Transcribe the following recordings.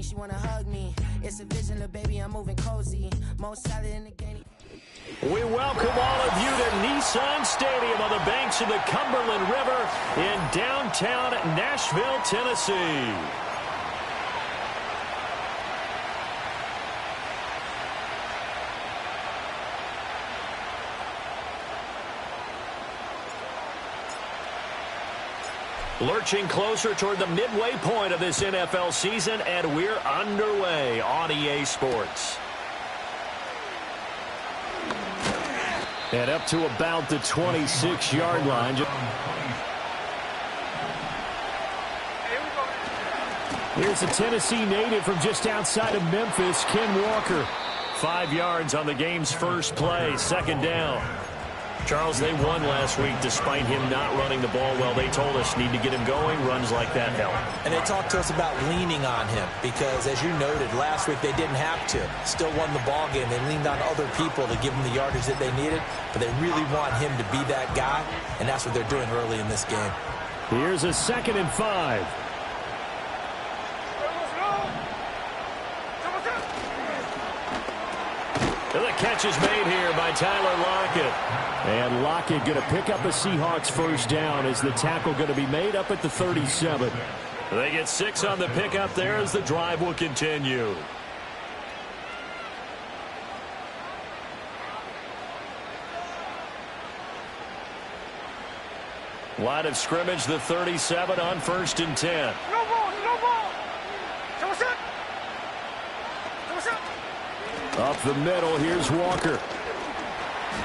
she wanna hug me. It's a vision, little baby, I'm moving cozy. Most solid in the game. We welcome all of you to Nissan Stadium on the banks of the Cumberland River in downtown Nashville, Tennessee. Lurching closer toward the midway point of this NFL season, and we're underway on EA Sports. And up to about the 26-yard line. Here's a Tennessee native from just outside of Memphis, Ken Walker. 5 yards on the game's first play, second down. Charles, they won last week despite him not running the ball well. They told us need to get him going. Runs like that help. And they talked to us about leaning on him because, as you noted, last week they didn't have to. Still won the ball game. They leaned on other people to give them the yardage that they needed, but they really want him to be that guy, and that's what they're doing early in this game. Here's a 2nd and 5. The catch is made here by Tyler Lockett. And Lockett going to pick up a Seahawks first down as the tackle going to be made up at the 37. They get 6 on the pickup there as the drive will continue. Line of scrimmage, the 37 on 1st and 10. No ball, no ball. Up the middle, here's Walker.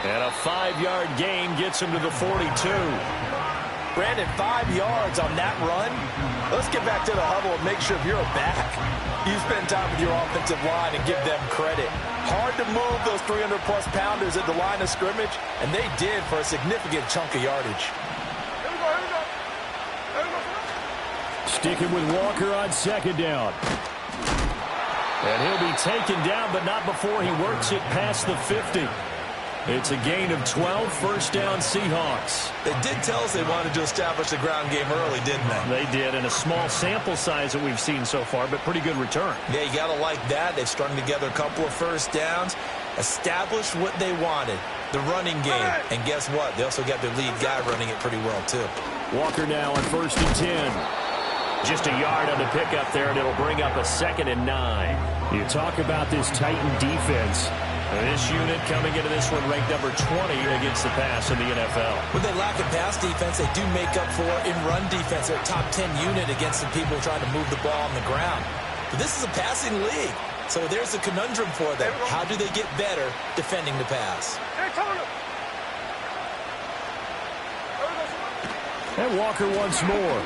And a 5-yard gain gets him to the 42. Brandon, 5 yards on that run. Let's get back to the huddle and make sure if you're a back, you spend time with your offensive line and give them credit. Hard to move those 300-plus pounders at the line of scrimmage, and they did for a significant chunk of yardage. Sticking with Walker on 2nd down. And he'll be taken down, but not before he works it past the 50. It's a gain of 12, first down Seahawks. They did tell us they wanted to establish the ground game early, didn't they? They did, and a small sample size that we've seen so far, but pretty good return. Yeah, you got to like that. They've strung together a couple of first downs, established what they wanted, the running game. And guess what? They also got their lead guy running it pretty well, too. Walker now on 1st and 10. Just a yard on the pickup there, and it'll bring up a 2nd and 9. You talk about this Titan defense. This unit coming into this one ranked number 20 against the pass in the NFL. When they lack a pass defense, they do make up for in run defense. They're a top 10 unit against the people trying to move the ball on the ground. But this is a passing league, so there's a conundrum for them. How do they get better defending the pass? And Walker once more.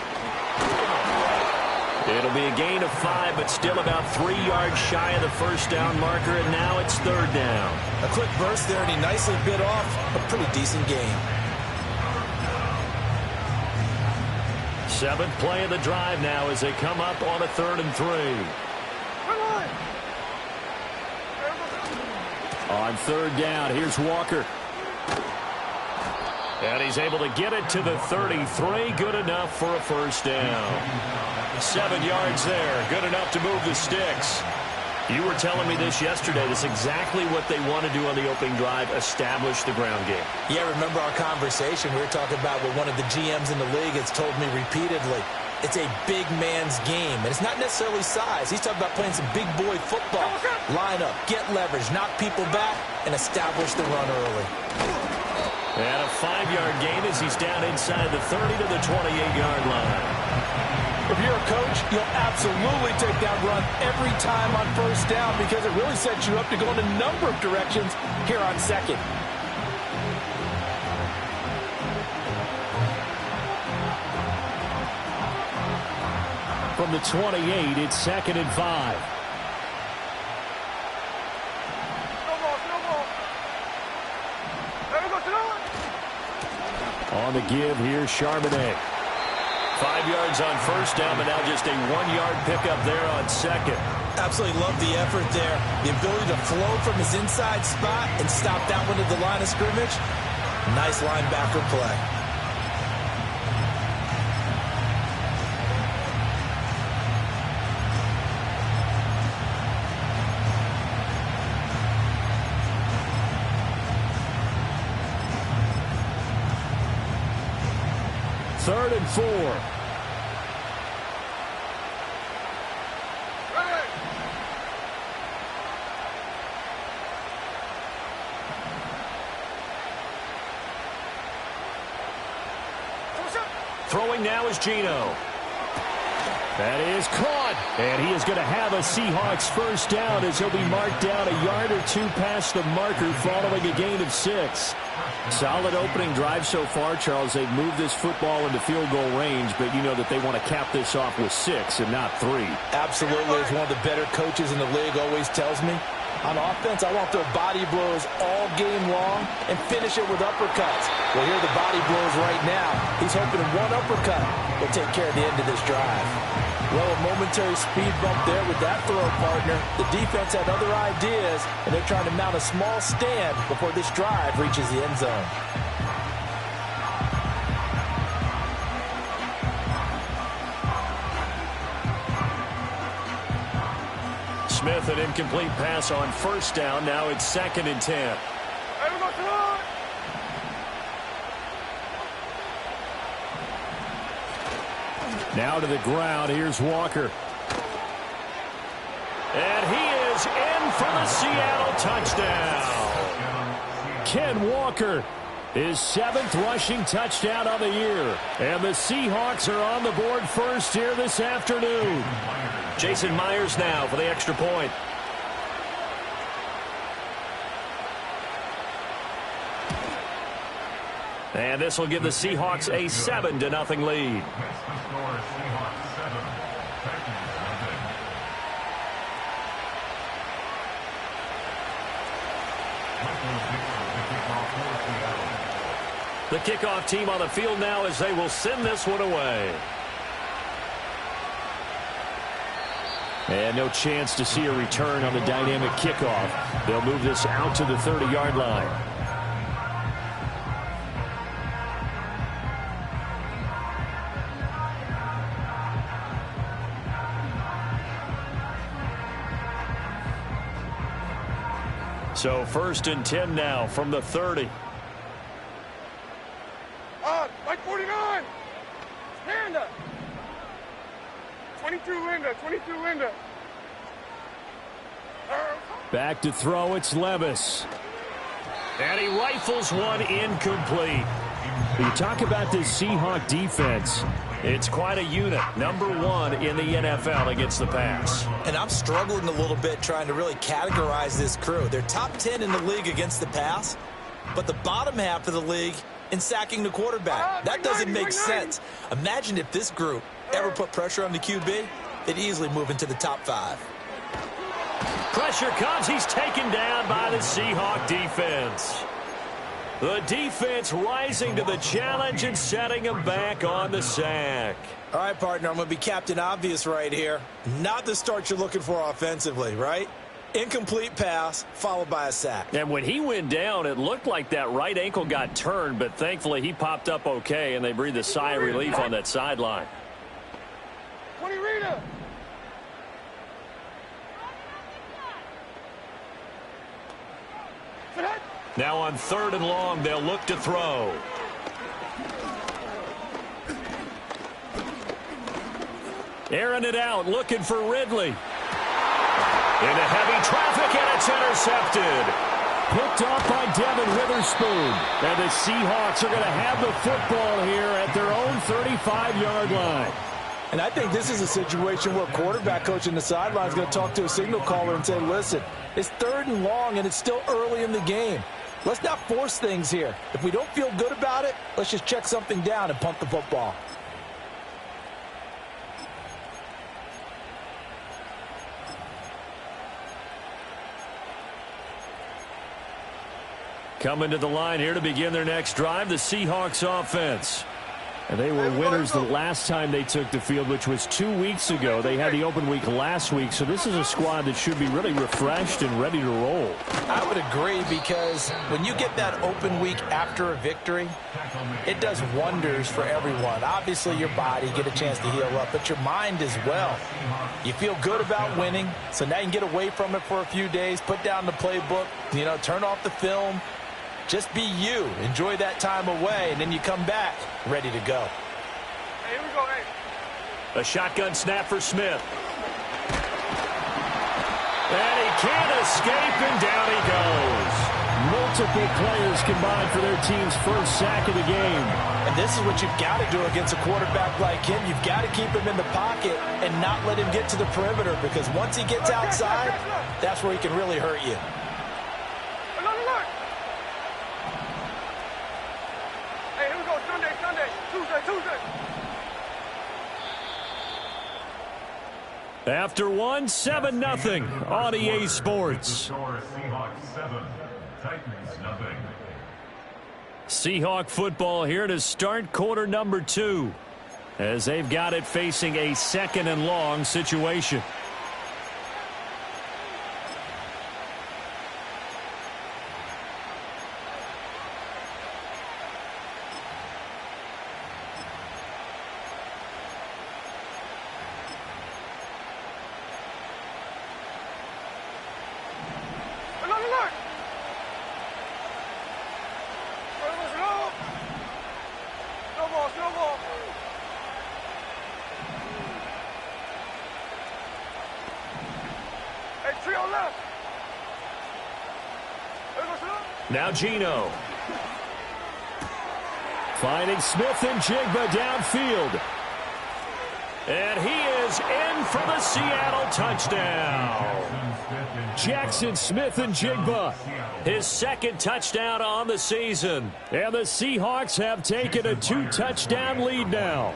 It'll be a gain of 5, but still about 3 yards shy of the first down marker, and now it's 3rd down. A quick burst there, and he nicely bit off a pretty decent gain. 7th play of the drive now as they come up on a 3rd and 3. On 3rd down, here's Walker. And he's able to get it to the 33. Good enough for a first down. 7 yards there. Good enough to move the sticks. You were telling me this yesterday. This is exactly what they want to do on the opening drive, establish the ground game. Yeah, remember our conversation. We were talking about what one of the GMs in the league has told me repeatedly. It's a big man's game, and it's not necessarily size. He's talking about playing some big boy football. Line up, get leverage, knock people back, and establish the run early. And a 5-yard gain as he's down inside the 30 to the 28-yard line. If you're a coach, you'll absolutely take that run every time on first down because it really sets you up to go in a number of directions here on 2nd. From the 28, it's 2nd and 5. On the give, here's Charbonnet. 5 yards on first down, but now just a 1-yard pickup there on 2nd. Absolutely love the effort there. The ability to flow from his inside spot and stop that one at the line of scrimmage. Nice linebacker play. 3rd and 4. Throwing now is Geno. That is caught. And he is going to have a Seahawks first down as he'll be marked down a yard or two past the marker following a gain of 6. Solid opening drive so far, Charles. They've moved this football into field goal range, but you know that they want to cap this off with 6 and not 3. Absolutely. As one of the better coaches in the league always tells me, on offense, I want their body blows all game long and finish it with uppercuts. Well, here are the body blows right now. He's hoping one uppercut will take care of the end of this drive. Well, a momentary speed bump there with that throw, partner. The defense had other ideas, and they're trying to mount a small stand before this drive reaches the end zone. Smith, an incomplete pass on first down. Now it's 2nd and 10. Now to the ground. Here's Walker. And he is in for the Seattle touchdown. Ken Walker, his 7th rushing touchdown of the year. And the Seahawks are on the board first here this afternoon. Jason Myers now for the extra point. And this will give the Seahawks a 7-0 lead. The kickoff team on the field now as they will send this one away. And no chance to see a return on the dynamic kickoff. They'll move this out to the 30-yard line. So 1st and 10 now from the 30. Like 49. Stand up. 22 Linda. 22 Linda. Back to throw. It's Levis. And he rifles one incomplete. You talk about this Seahawk defense. It's quite a unit. Number 1 in the NFL against the pass. And I'm struggling a little bit trying to really categorize this crew. They're top 10 in the league against the pass, but the bottom half of the league in sacking the quarterback. That doesn't make sense. Imagine if this group ever put pressure on the QB, they'd easily move into the top 5. Pressure comes. He's taken down by the Seahawk defense. The defense rising to the challenge and setting him back on the sack. All right, partner, I'm going to be Captain Obvious right here. Not the start you're looking for offensively, right? Incomplete pass followed by a sack. And when he went down, it looked like that right ankle got turned, but thankfully he popped up okay, and they breathed a sigh of relief on that sideline. 20 Rita. Now on 3rd and long, they'll look to throw. Airing it out, looking for Ridley. Into heavy traffic, and it's intercepted. Picked off by Devin Witherspoon. And the Seahawks are going to have the football here at their own 35-yard line. And I think this is a situation where quarterback coach in the sideline is going to talk to a signal caller and say, listen, it's 3rd and long, and it's still early in the game. Let's not force things here. If we don't feel good about it, let's just check something down and punt the football. Coming to the line here to begin their next drive, the Seahawks offense. And they were winners the last time they took the field, which was 2 weeks ago. They had the open week last week, so this is a squad that should be really refreshed and ready to roll. I would agree, because when you get that open week after a victory, it does wonders for everyone. Obviously, your body, get a chance to heal up, but your mind as well. You feel good about winning, so now you can get away from it for a few days, put down the playbook, turn off the film. Just be you. Enjoy that time away, and then you come back ready to go. Hey, here we go, hey. A shotgun snap for Smith. And he can't escape, and down he goes. Multiple players combined for their team's first sack of the game. And this is what you've got to do against a quarterback like him. You've got to keep him in the pocket and not let him get to the perimeter, because once he gets outside, that's where he can really hurt you. Hey, here we go. Sunday. Tuesday. After one, 7-0 on EA Sports. Seahawk football here to start quarter number 2, as they've got it facing a 2nd and long situation. Snowball. Hey, trio left. Now Geno. Finding Smith and Jigba downfield. And he is in for the Seattle touchdown. Jackson Smith and Jigba, his 2nd touchdown on the season. And the Seahawks have taken a 2-touchdown lead now.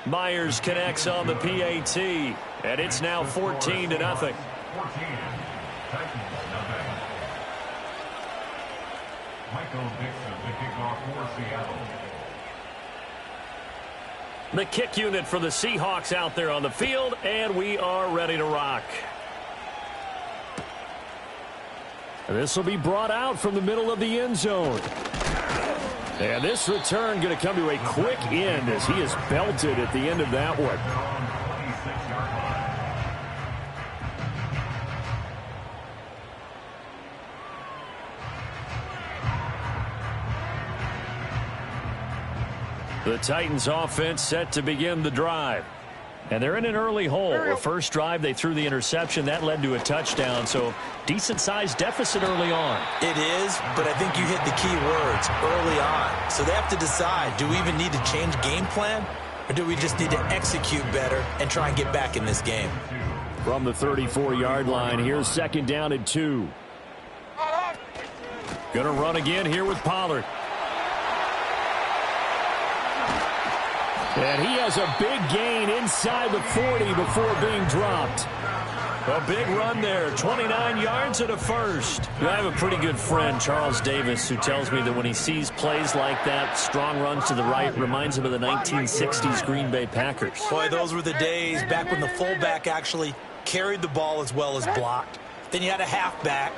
Myers connects on the PAT, and it's now 14-0. Michael Dixon, the kickoff for Seattle. The kick unit for the Seahawks out there on the field, and we are ready to rock. This will be brought out from the middle of the end zone. And this return going to come to a quick end as he is belted at the end of that one. The Titans offense set to begin the drive. And they're in an early hole. The first drive, they threw the interception. That led to a touchdown. So decent-sized deficit early on. It is, but I think you hit the key words, early on. So they have to decide, do we even need to change game plan? Or do we just need to execute better and try and get back in this game? From the 34-yard line, here's 2nd down and 2. Going to run again here with Pollard. And he has a big gain inside the 40 before being dropped. A big run there, 29 yards and a first. I have a pretty good friend, Charles Davis, who tells me that when he sees plays like that, strong runs to the right, reminds him of the 1960s Green Bay Packers. Boy, those were the days back when the fullback actually carried the ball as well as blocked. Then you had a halfback.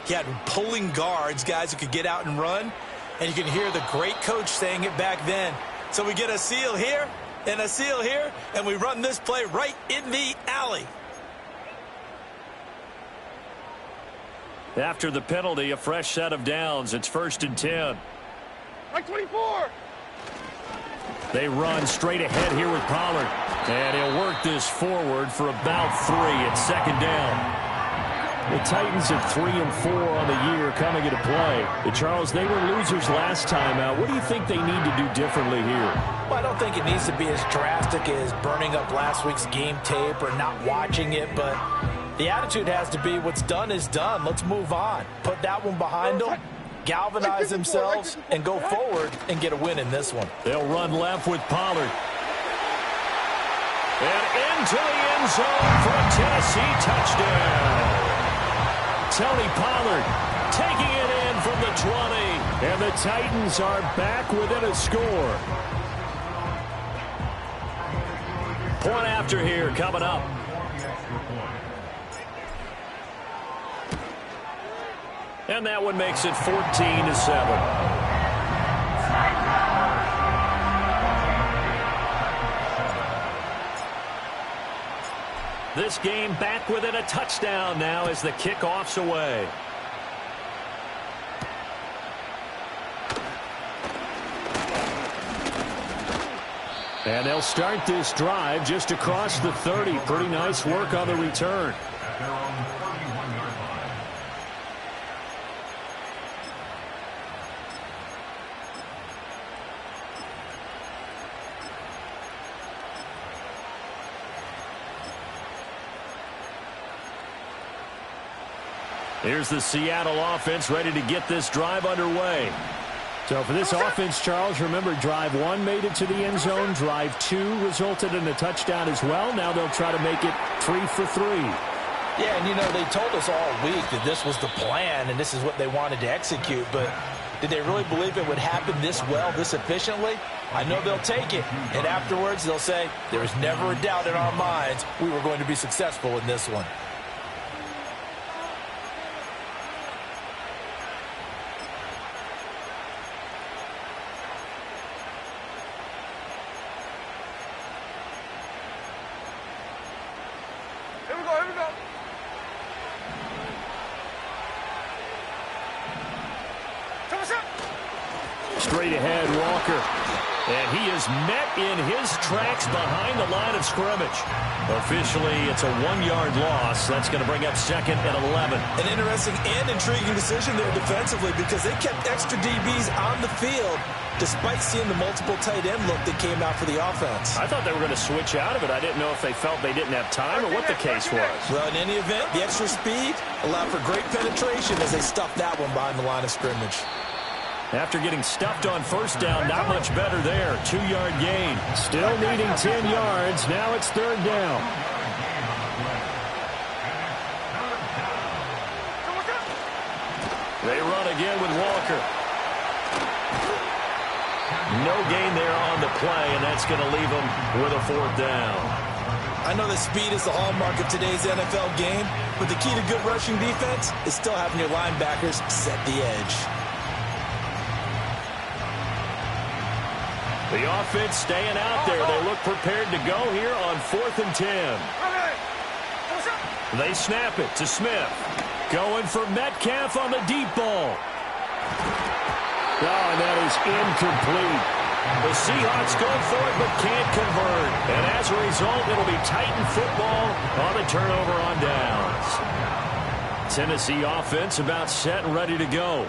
You had pulling guards, guys who could get out and run. And you can hear the great coach saying it back then. So we get a seal here and a seal here, and we run this play right in the alley. After the penalty, a fresh set of downs. It's 1st and 10. Like 24. They run straight ahead here with Pollard. And he'll work this forward for about 3 at 2nd down. The Titans at 3-4 on the year coming into play. Charles, they were losers last time out. What do you think they need to do differently here? Well, I don't think it needs to be as drastic as burning up last week's game tape or not watching it, but the attitude has to be what's done is done. Let's move on. Put that one behind them, galvanize themselves, and go forward and get a win in this one. They'll run left with Pollard. And into the end zone for a Tennessee touchdown. Tony Pollard taking it in from the 20. And the Titans are back within a score. Point after here coming up. And that one makes it 14-7. This game back within a touchdown now as the kickoff's away. And they'll start this drive just across the 30. Pretty nice work on the return. At their own 31-yard line. Here's the Seattle offense ready to get this drive underway. So for this offense, Charles, remember drive 1 made it to the end zone. Drive 2 resulted in a touchdown as well. Now they'll try to make it 3 for 3. Yeah, and you know, they told us all week that this was the plan and this is what they wanted to execute, but did they really believe it would happen this well, this efficiently? I know they'll take it, and afterwards they'll say, there was never a doubt in our minds we were going to be successful in this one. Here we go, here we go. Straight ahead, Walker. And he is met in his tracks behind the line of scrimmage. Officially, it's a 1-yard loss. That's going to bring up second and 11. An interesting and intriguing decision there defensively because they kept extra DBs on the field despite seeing the multiple tight end look that came out for the offense. I thought they were going to switch out of it. I didn't know if they felt they didn't have time or what the case was. Well, in any event, the extra speed allowed for great penetration as they stuffed that one behind the line of scrimmage. After getting stuffed on first down, not much better there. 2-yard gain. Still needing 10 yards. Now it's third down. They run again with Walker. No gain there on the play, and that's going to leave them with a fourth down. I know that speed is the hallmark of today's NFL game, but the key to good rushing defense is still having your linebackers set the edge. The offense staying out there. They look prepared to go here on 4th and 10. They snap it to Smith. Going for Metcalf on the deep ball. Oh, and that is incomplete. The Seahawks go for it but can't convert. And as a result, it'll be Titan football on the turnover on downs. Tennessee offense about set and ready to go.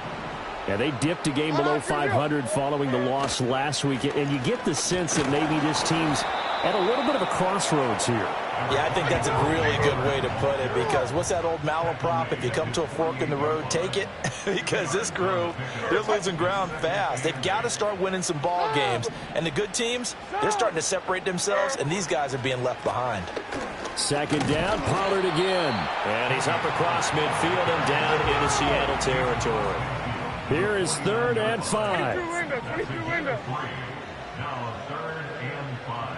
Yeah, they dipped a game below 500 following the loss last week, and you get the sense that maybe this team's at a little bit of a crossroads here. Yeah, I think that's a really good way to put it because what's that old malaprop? If you come to a fork in the road, take it. Because this crew, they're losing ground fast. They've got to start winning some ball games. And the good teams, they're starting to separate themselves, and these guys are being left behind. Second down, Pollard again. And he's up across midfield and down into Seattle territory. Here is 3rd and 5. 22 window. Now 3rd and 5.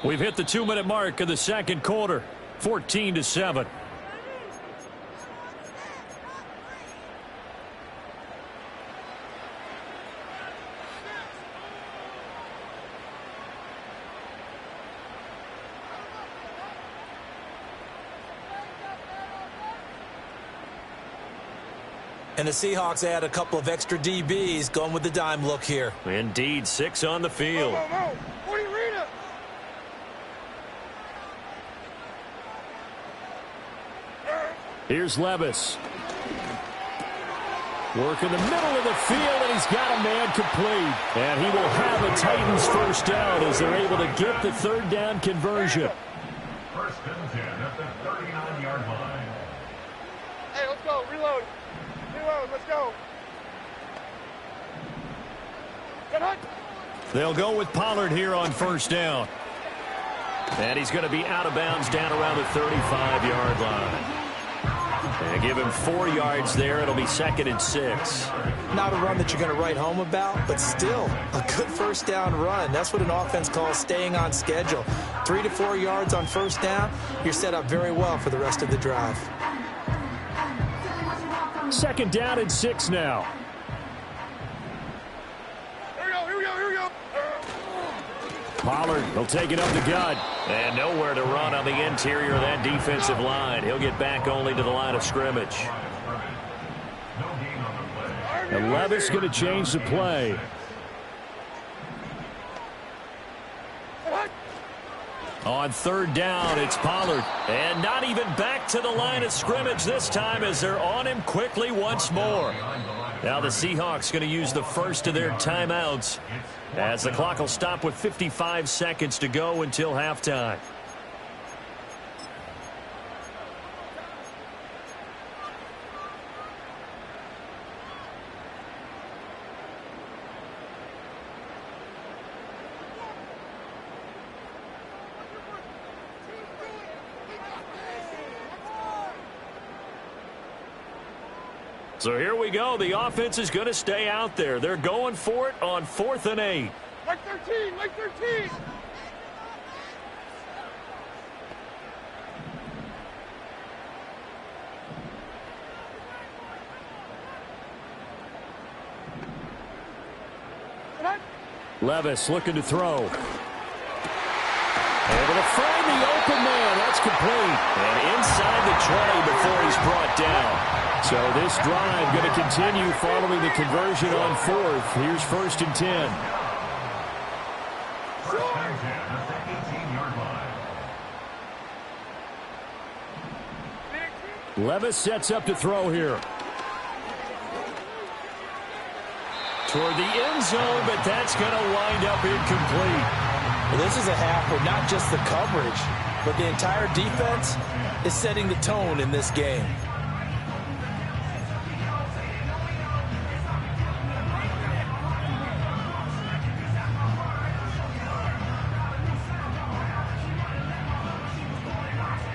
We've hit the 2-minute mark of the second quarter. 14-7. And the Seahawks add a couple of extra DBs going with the dime look here. Indeed, 6 on the field. Here's Levis. Work in the middle of the field, and he's got a man complete. And he will have a Titans first down as they're able to get the 3rd down conversion. 1st and 10 at the 39-yard line. Hey, let's go. Reload. Reload. Let's go. Get hot. They'll go with Pollard here on first down. And he's going to be out of bounds down around the 35-yard line. And give him 4 yards there. It'll be 2nd and 6. Not a run that you're going to write home about, but still a good first down run. That's what an offense calls staying on schedule. 3 to 4 yards on first down, you're set up very well for the rest of the drive. 2nd down and 6 now. Pollard will take it up the gut. And nowhere to run on the interior of that defensive line. He'll get back only to the line of scrimmage. And Levis going to change the play. On third down, it's Pollard. And not even back to the line of scrimmage this time as they're on him quickly once more. Now the Seahawks going to use the first of their timeouts as the clock will stop with 55 seconds to go until halftime. So here we go. The offense is going to stay out there. They're going for it on 4th and 8. Mike 13, Mike 13. Levis looking to throw. Able to find the open man. That's complete. And inside the 20 before he's brought down. So this drive going to continue following the conversion on 4th. Here's 1st and 10. Levis sets up to throw here. Toward the end zone, but that's going to wind up incomplete. Well, this is a half where not just the coverage, but the entire defense is setting the tone in this game.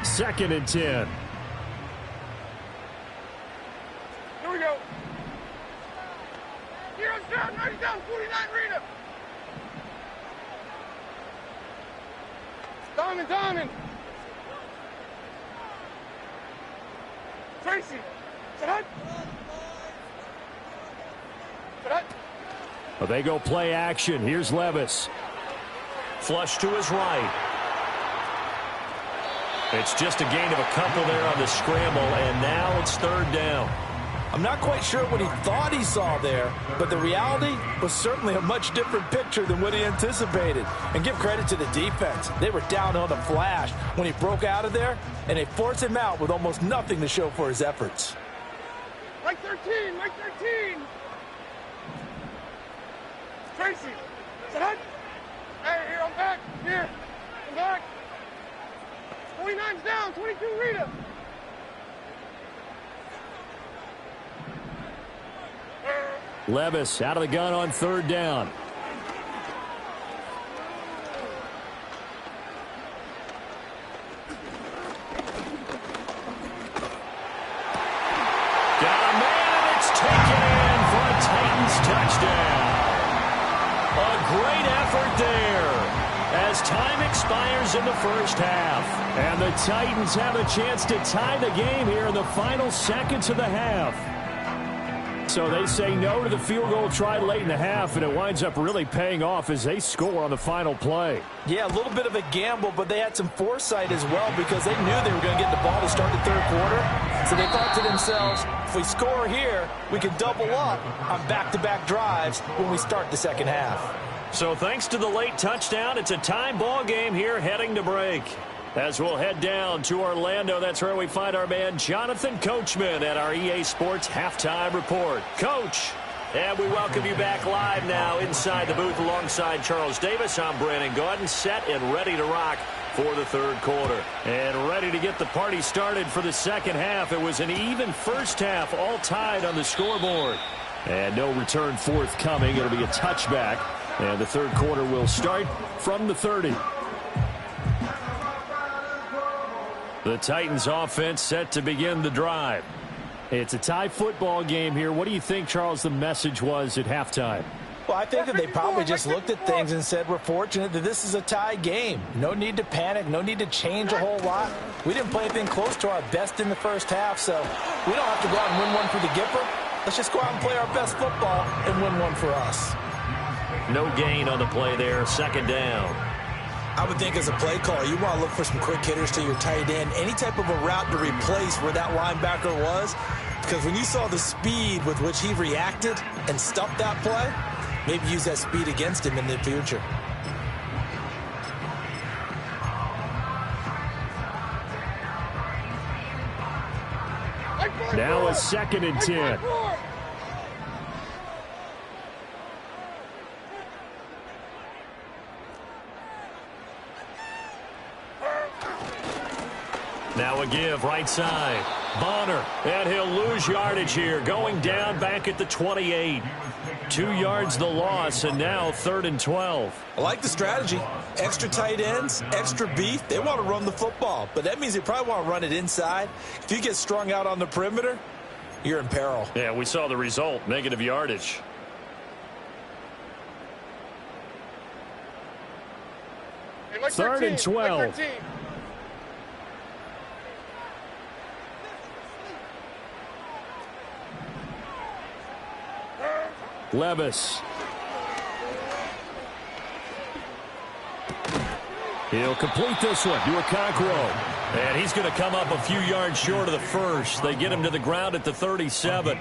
Second and 10. Here we go. Heroes down, 90 down, 49 Rita. Diamond. Tracy. Shut up. Well, they go play action. Here's Levis. Flush to his right. It's just a gain of a couple there on the scramble, and now it's 3rd down. I'm not quite sure what he thought he saw there, but the reality was certainly a much different picture than what he anticipated. And give credit to the defense. They were down on the flash when he broke out of there, and they forced him out with almost nothing to show for his efforts. Mike 13, Mike 13. Tracy, shut up. Hey, here, I'm back. Here, I'm back. 29's down, 22 Rita. Levis out of the gun on 3rd down. Got a man, and it's taken in for a Titans touchdown. A great effort there as time expires in the first half. And the Titans have a chance to tie the game here in the final seconds of the half. So they say no to the field goal tried late in the half, and it winds up really paying off as they score on the final play. Yeah, a little bit of a gamble, but they had some foresight as well because they knew they were going to get the ball to start the 3rd quarter. So they thought to themselves, if we score here, we can double up on back-to-back drives when we start the second half. So thanks to the late touchdown, it's a tie ball game here heading to break. As we'll head down to Orlando, that's where we find our man Jonathan Coachman at our EA Sports Halftime Report. Coach, and we welcome you back live now inside the booth alongside Charles Davis. I'm Brandon Gaudin, set and ready to rock for the 3rd quarter. And ready to get the party started for the second half. It was an even first half, all tied on the scoreboard. And no return forthcoming. It'll be a touchback. And the 3rd quarter will start from the 30. The Titans offense set to begin the drive. It's a tie football game here. What do you think, Charles, the message was at halftime? Well, I think that they probably just looked at things and said, we're fortunate that this is a tie game. No need to panic. No need to change a whole lot. We didn't play anything close to our best in the first half, so we don't have to go out and win one for the Gipper. Let's just go out and play our best football and win one for us. No gain on the play there. 2nd down. I would think as a play caller, you want to look for some quick hitters to your tight end, any type of a route to replace where that linebacker was, because when you saw the speed with which he reacted and stuffed that play, maybe use that speed against him in the future. Now a 2nd and 10. Now a give right side. Bonner, and he'll lose yardage here. Going down back at the 28. 2 yards the loss, and now 3rd and 12. I like the strategy. Extra tight ends, extra beef. They want to run the football, but that means they probably want to run it inside. If you get strung out on the perimeter, you're in peril. Yeah, we saw the result. Negative yardage. Hey, like 3rd and 12. Like 13. Levis. He'll complete this one to Okonkwo. And he's going to come up a few yards short of the first. They get him to the ground at the 37.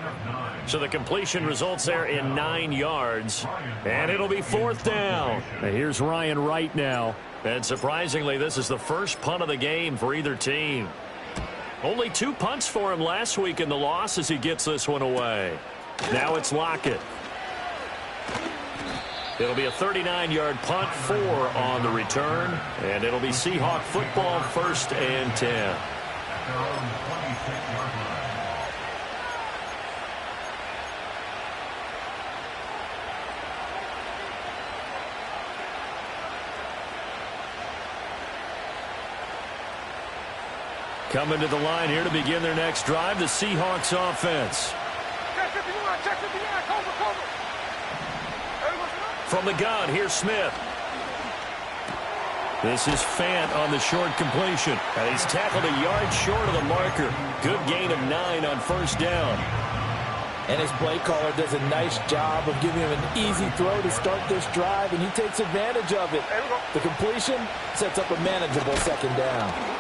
So the completion results there in 9 yards. And it'll be 4th down. And here's Ryan Wright now. And surprisingly, this is the first punt of the game for either team. Only 2 punts for him last week in the loss as he gets this one away. Now it's Lockett. It'll be a 39-yard punt, 4 on the return, and it'll be Seahawk football, 1st and 10. Coming to the line here to begin their next drive, the Seahawks offense. Check 51, check 51, cover. From the gun, here's Smith. This is Fant on the short completion. And he's tackled a yard short of the marker. Good gain of 9 on 1st down. And his play caller does a nice job of giving him an easy throw to start this drive, and he takes advantage of it. The completion sets up a manageable 2nd down.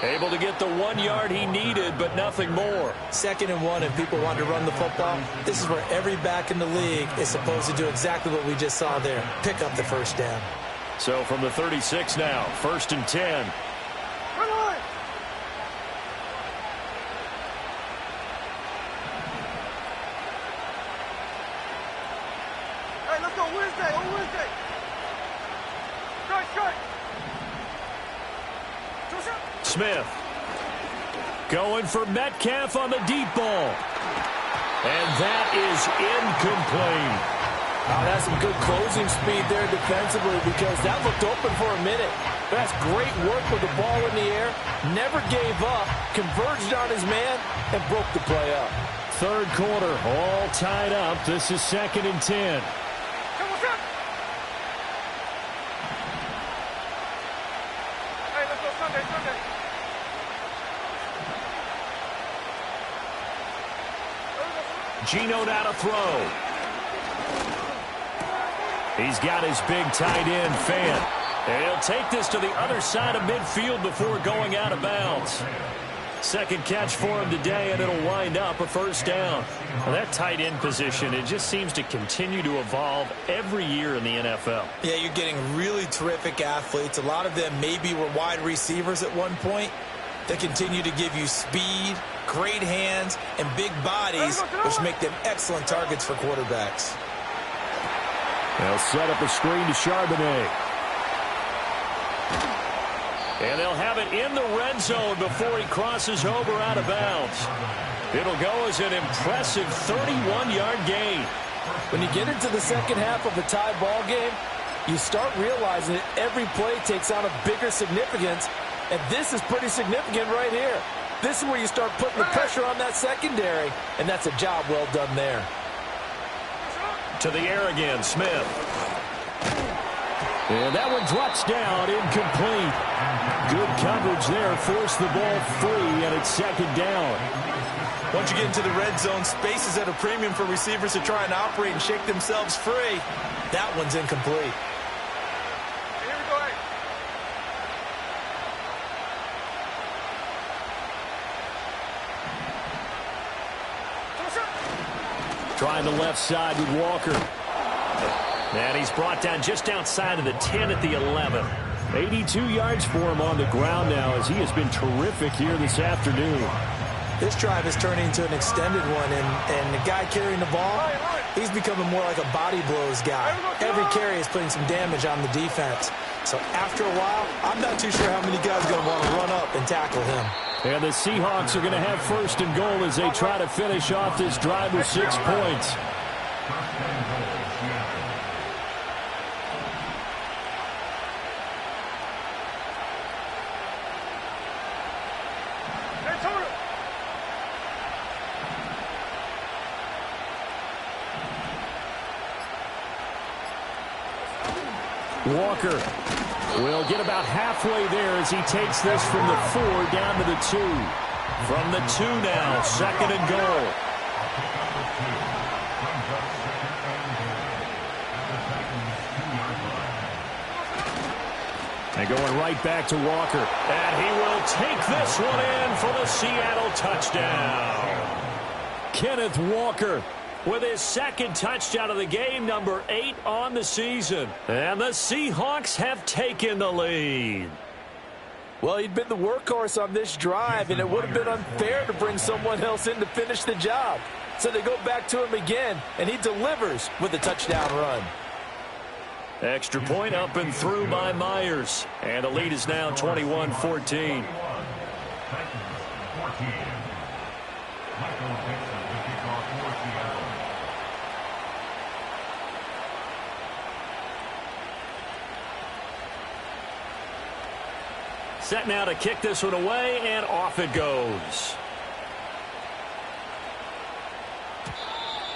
Able to get the 1 yard he needed, but nothing more. 2nd and 1, and people want to run the football. This is where every back in the league is supposed to do exactly what we just saw there. Pick up the 1st down. So from the 36 now, 1st and 10. Come on. Hey, let's go Wednesday. On Wednesday. Strike. Smith going for Metcalf on the deep ball. And that is incomplete. Oh, that's some good closing speed there defensively, because that looked open for a minute. That's great work with the ball in the air. Never gave up, converged on his man, and broke the play up. 3rd quarter, all tied up. This is 2nd and 10. Come on. Hey, let's go Sunday. Geno now to throw. He's got his big tight end, Fant. And he'll take this to the other side of midfield before going out of bounds. 2nd catch for him today, and it'll wind up a 1st down. Well, that tight end position, it just seems to continue to evolve every year in the NFL. Yeah, you're getting really terrific athletes. A lot of them maybe were wide receivers at one point. They continue to give you speed, great hands, and big bodies, which make them excellent targets for quarterbacks. They'll set up a screen to Charbonnet. And they'll have it in the red zone before he crosses over out of bounds. It'll go as an impressive 31-yard gain. When you get into the 2nd half of a tie ball game, you start realizing that every play takes on a bigger significance, and this is pretty significant right here. This is where you start putting the pressure on that secondary, and that's a job well done there. To the air again, Smith. And that one drops down, incomplete. Good coverage there, forced the ball free, and it's 2nd down. Once you get into the red zone, space is at a premium for receivers to try and operate and shake themselves free. That one's incomplete. Here we go, hey. Trying the left side with Walker. And he's brought down just outside of the 10 at the 11. 82 yards for him on the ground now as he has been terrific here this afternoon. This drive is turning into an extended one, and the guy carrying the ball, he's becoming more like a body blows guy. Every carry is putting some damage on the defense. So after a while, I'm not too sure how many guys are going to want to run up and tackle him. And the Seahawks are going to have first and goal as they try to finish off this drive with 6 points. Walker will get about halfway there as he takes this from the 4 down to the 2. From the 2 now, second and goal. And going right back to Walker. And he will take this one in for the Seattle touchdown. Kenneth Walker with his second touchdown of the game, number 8 on the season. And the Seahawks have taken the lead. Well, he'd been the workhorse on this drive, and it would have been unfair to bring someone else in to finish the job. So they go back to him again, and he delivers with a touchdown run. Extra point up and through by Myers. And the lead is now 21-14. Set now to kick this one away, and off it goes.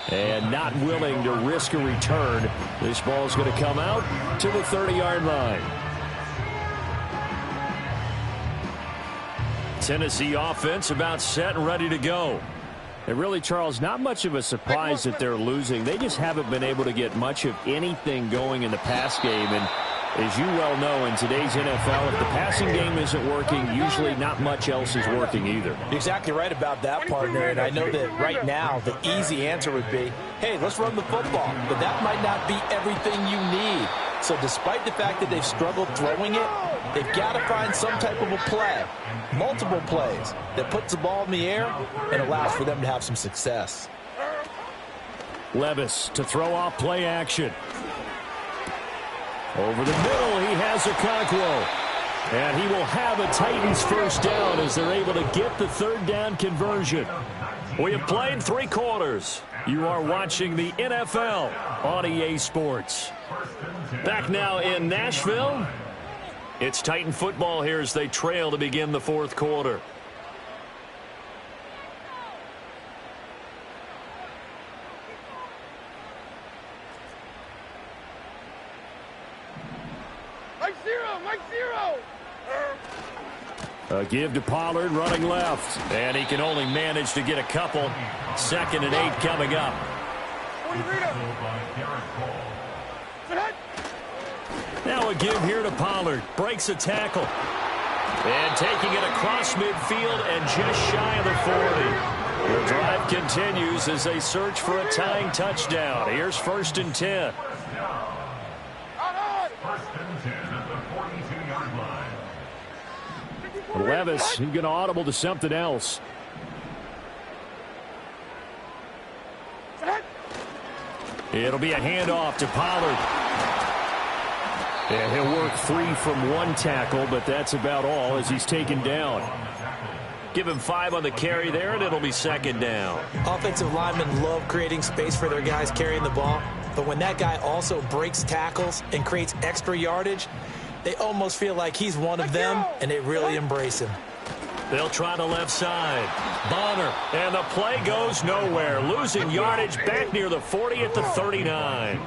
And not willing to risk a return. This ball is going to come out to the 30-yard line. Tennessee offense about set and ready to go. And really, Charles, not much of a surprise that they're losing. They just haven't been able to get much of anything going in the pass game. And as you well know, in today's NFL, if the passing game isn't working, usually not much else is working either. You're exactly right about that, partner. And I know that right now the easy answer would be, hey, let's run the football. But that might not be everything you need. So despite the fact that they've struggled throwing it, they've got to find some type of a play, multiple plays, that puts the ball in the air and allows for them to have some success. Levis to throw off play action. Over the middle, he has Okonkwo. And he will have a Titans first down as they're able to get the third down conversion. We have played 3 quarters. You are watching the NFL on EA Sports. Back now in Nashville. It's Titan football here as they trail to begin the 4th quarter. Mike zero. A give to Pollard running left. And he can only manage to get a couple. 2nd and 8 coming up. Now a give here to Pollard. Breaks a tackle. And taking it across midfield and just shy of the 40. The drive continues as they search for a tying touchdown. Here's 1st and 10. Levis, he's going to audible to something else. It'll be a handoff to Pollard. And he'll work 3 from 1 tackle, but that's about all as he's taken down. Give him 5 on the carry there, and it'll be 2nd down. Offensive linemen love creating space for their guys carrying the ball, but when that guy also breaks tackles and creates extra yardage, they almost feel like he's one of them, and they really embrace him. They'll try the left side. Bonner, and the play goes nowhere. Losing yardage back near the 40 at the 39.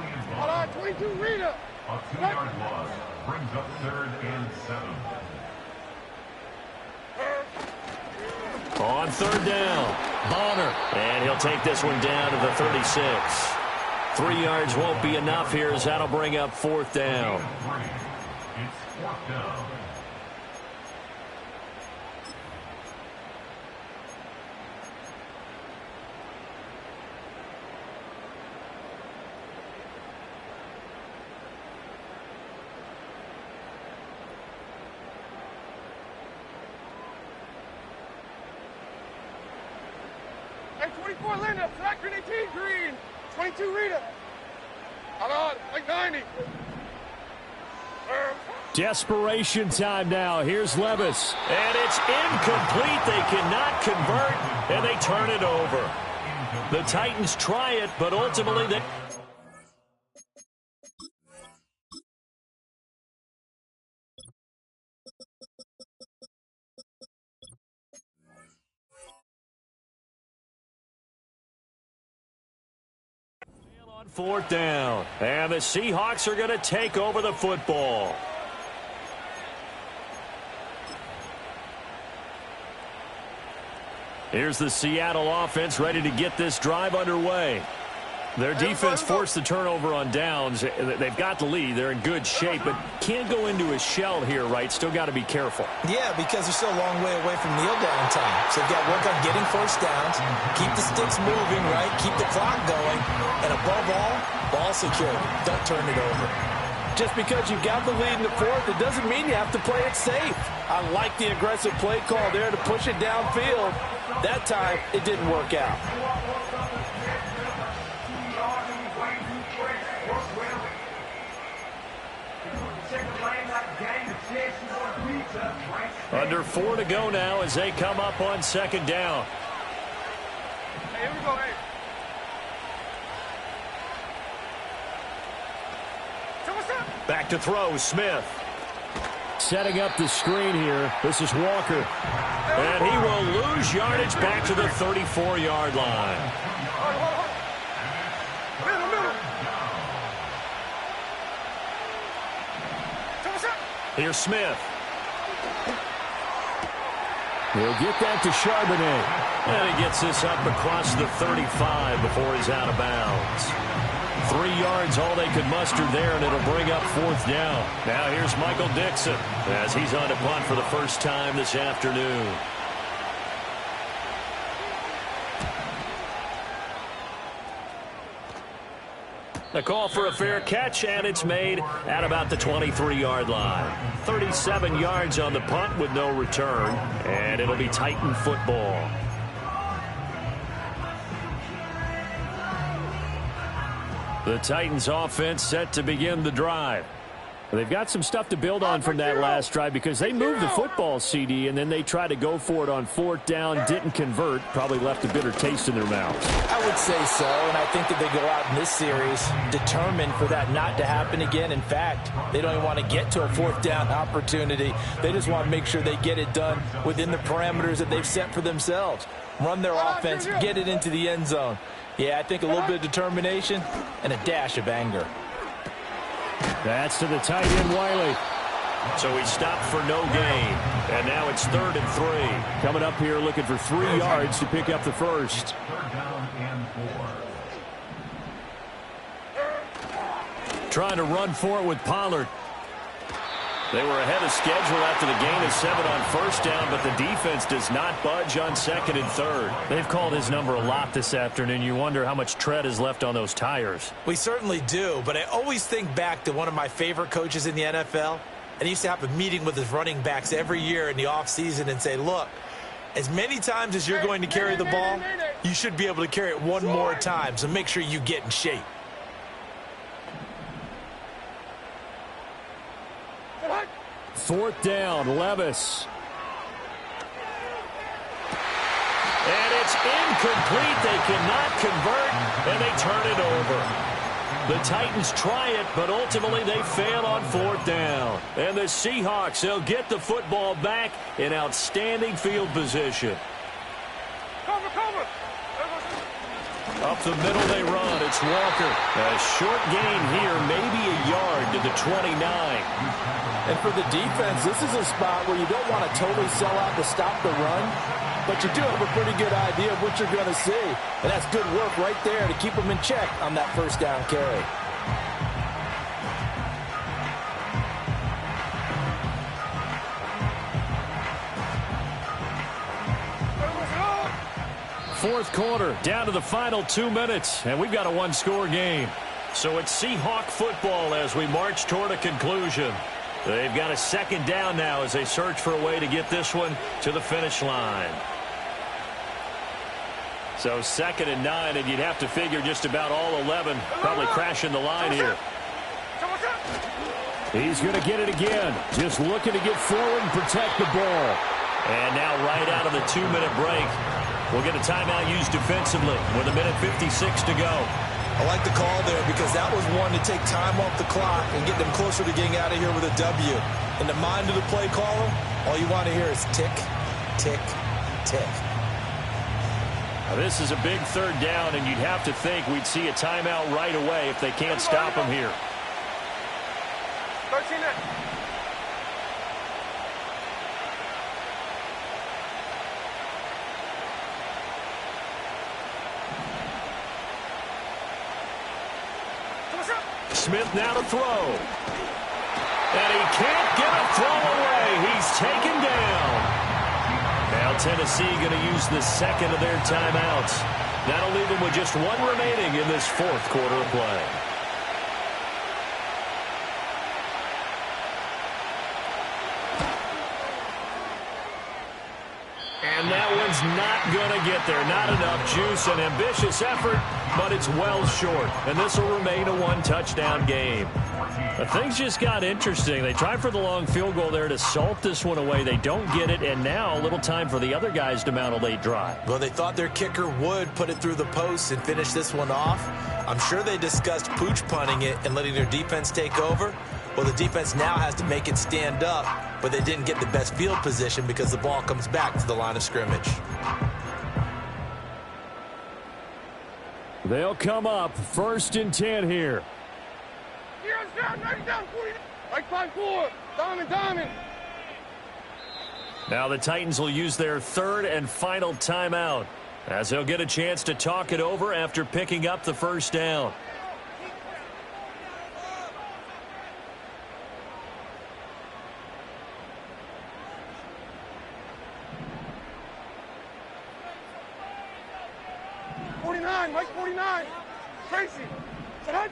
22 Rita. A 2-yard loss brings up 3rd and 7. On 3rd down, Bonner, and he'll take this one down to the 36. 3 yards won't be enough here as that'll bring up 4th down. It's 4th down. 24 Linda, Tracker 18 green, 22 Rita. Hold on, like 90. Desperation time now. Here's Levis. And it's incomplete. They cannot convert, and they turn it over. The Titans try it, but ultimately they... on fourth down, and the Seahawks are going to take over the football. Here's the Seattle offense ready to get this drive underway. Their defense forced the turnover on downs. They've got the lead. They're in good shape, but can't go into a shell here, right? Still got to be careful. Yeah, because they're still a long way away from kneel down time. So they've got to work on getting first downs, keep the sticks moving, right? Keep the clock going, and above all, ball security. Don't turn it over. Just because you've got the lead in the fourth, it doesn't mean you have to play it safe. I like the aggressive play call there to push it downfield. That time, it didn't work out. Under 4 to go now as they come up on second down. Hey, here we go, hey. So what's up? Back to throw, Smith. Setting up the screen here. This is Walker. And he will lose yardage back to the 34-yard line. Hold on. Middle. So what's up? Here's Smith. He'll get that to Charbonnet. And he gets this up across the 35 before he's out of bounds. 3 yards, all they could muster there, and it'll bring up fourth down. Now here's Michael Dixon as he's on to punt for the first time this afternoon. A call for a fair catch, and it's made at about the 23-yard line. 37 yards on the punt with no return, and it'll be Titan football. The Titans offense set to begin the drive. They've got some stuff to build on from that last drive because they moved the football, CD, and then they tried to go for it on fourth down, didn't convert, probably left a bitter taste in their mouths. I would say so, and I think that they go out in this series determined for that not to happen again. In fact, they don't even want to get to a fourth down opportunity. They just want to make sure they get it done within the parameters that they've set for themselves. Run their offense, get it into the end zone. Yeah, I think a little bit of determination and a dash of anger. That's to the tight end, Wiley. So he stopped for no gain. And now it's 3rd and 3. Coming up here looking for 3 yards to pick up the first. 3rd down and 4. Trying to run for it with Pollard. They were ahead of schedule after the gain of 7 on first down, but the defense does not budge on 2nd and 3rd. They've called his number a lot this afternoon. You wonder how much tread is left on those tires. We certainly do, but I always think back to one of my favorite coaches in the NFL. And he used to have a meeting with his running backs every year in the offseason and say, look, as many times as you're going to carry the ball, you should be able to carry it one more time, so make sure you get in shape. Fourth down, Levis. And it's incomplete. They cannot convert, and they turn it over. The Titans try it, but ultimately they fail on fourth down. And the Seahawks, they'll get the football back in outstanding field position. Cover. Up the middle they run. It's Walker. A short gain here, maybe a yard to the 29. And for the defense, this is a spot where you don't want to totally sell out to stop the run, but you do have a pretty good idea of what you're going to see. And that's good work right there to keep them in check on that first down carry. Fourth quarter, down to the final 2 minutes, and we've got a one-score game. So it's Seahawk football as we march toward a conclusion. They've got a 2nd down now as they search for a way to get this one to the finish line. So 2nd and 9, and you'd have to figure just about all 11 probably crashing the line here. He's going to get it again. Just looking to get forward and protect the ball. And now right out of the 2-minute break, we'll get a timeout used defensively with 1:56 to go. I like the call there because that was one to take time off the clock and get them closer to getting out of here with a W. In the mind of the play caller, all you want to hear is tick, tick, tick. Now this is a big 3rd down, and you'd have to think we'd see a timeout right away if they can't stop them here. 13 in. Smith now to throw. And he can't get a throw away. He's taken down. Now Tennessee going to use the 2nd of their timeouts. That'll leave them with just 1 remaining in this 4th quarter of play. And that one's not going to get there. Not enough juice. An ambitious effort, but it's well short. And this will remain a 1-touchdown game. But things just got interesting. They tried for the long field goal there to salt this one away. They don't get it, and now a little time for the other guys to mount a late drive. Well, they thought their kicker would put it through the post and finish this one off. I'm sure they discussed pooch punting it and letting their defense take over. Well, the defense now has to make it stand up, but they didn't get the best field position because the ball comes back to the line of scrimmage. They'll come up 1st and 10 here. Right 5-4. Diamond. Now the Titans will use their 3rd and final timeout as they'll get a chance to talk it over after picking up the 1st down. Mike 49. Tracy. Set up.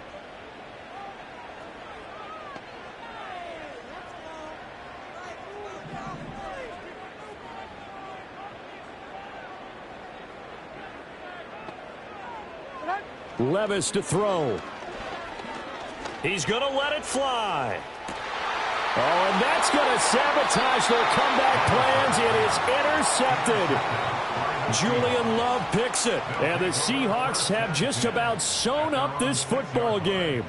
Levis to throw. He's going to let it fly. Oh, and that's going to sabotage their comeback plans. It is intercepted. Julian Love picks it. And the Seahawks have just about sewn up this football game.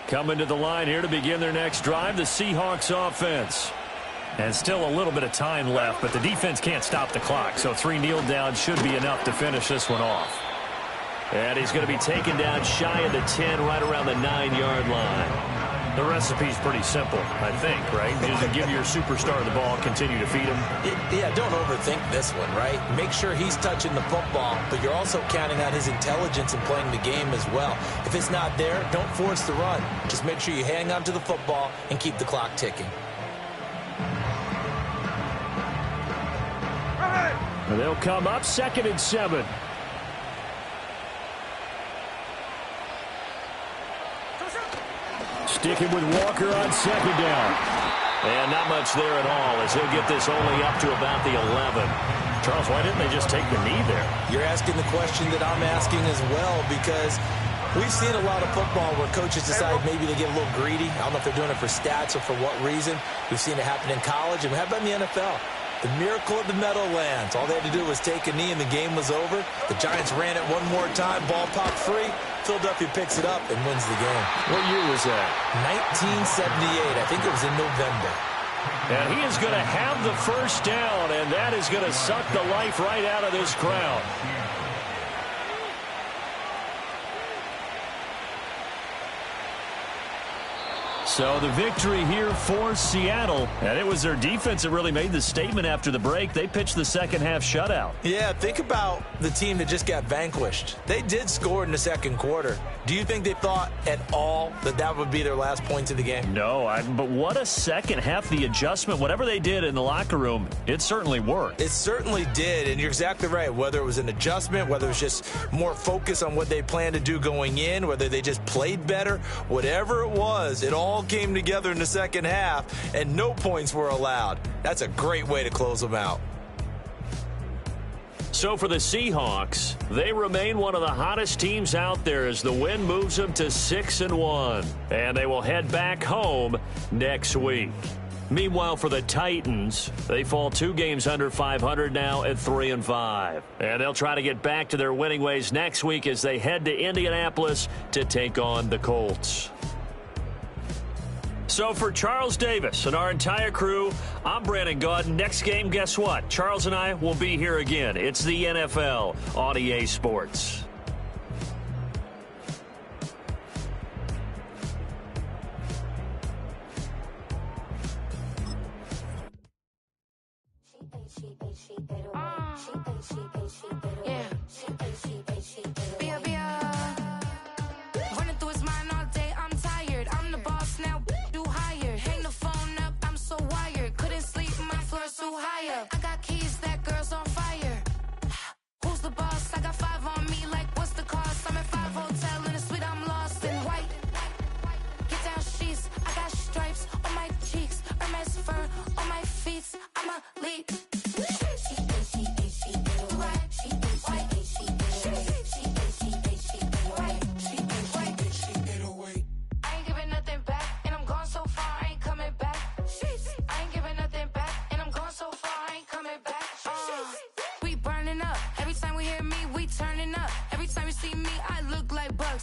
Coming to the line here to begin their next drive, the Seahawks offense. And still a little bit of time left, but the defense can't stop the clock, so 3 kneel downs should be enough to finish this one off. And he's going to be taken down shy of the 10, right around the 9-yard line. The recipe's pretty simple, I think, right? Just give your superstar the ball, continue to feed him. Yeah, don't overthink this one, right? Make sure he's touching the football, but you're also counting on his intelligence in playing the game as well. If it's not there, don't force the run. Just make sure you hang on to the football and keep the clock ticking. They'll come up 2nd and 7. Sticking with Walker on 2nd down. And not much there at all as he'll get this only up to about the 11. Charles, why didn't they just take the knee there? You're asking the question that I'm asking as well, because we've seen a lot of football where coaches decide maybe they get a little greedy. I don't know if they're doing it for stats or for what reason. We've seen it happen in college, and how about in the NFL? The miracle of the Meadowlands. All they had to do was take a knee and the game was over. The Giants ran it one more time. Ball popped free. Philadelphia picks it up and wins the game. What year was that? 1978. I think it was in November. And he is going to have the 1st down, and that is going to suck the life right out of this crowd. So the victory here for Seattle. And it was their defense that really made the statement after the break. They pitched the second half shutout. Yeah, think about the team that just got vanquished. They did score in the second quarter. Do you think they thought at all that that would be their last points of the game? No, but what a second half. The adjustment, whatever they did in the locker room, it certainly worked. It certainly did, and you're exactly right. Whether it was an adjustment, whether it was just more focus on what they planned to do going in, whether they just played better, whatever it was, it all came together in the second half, and no points were allowed. That's a great way to close them out. So for the Seahawks, they remain one of the hottest teams out there as the win moves them to 6-1. And they will head back home next week. Meanwhile, for the Titans, they fall 2 games under 500 now at 3-5. And they'll try to get back to their winning ways next week as they head to Indianapolis to take on the Colts. So for Charles Davis and our entire crew, I'm Brandon Gaudin. Next game, guess what? Charles and I will be here again. It's the NFL on EA Sports.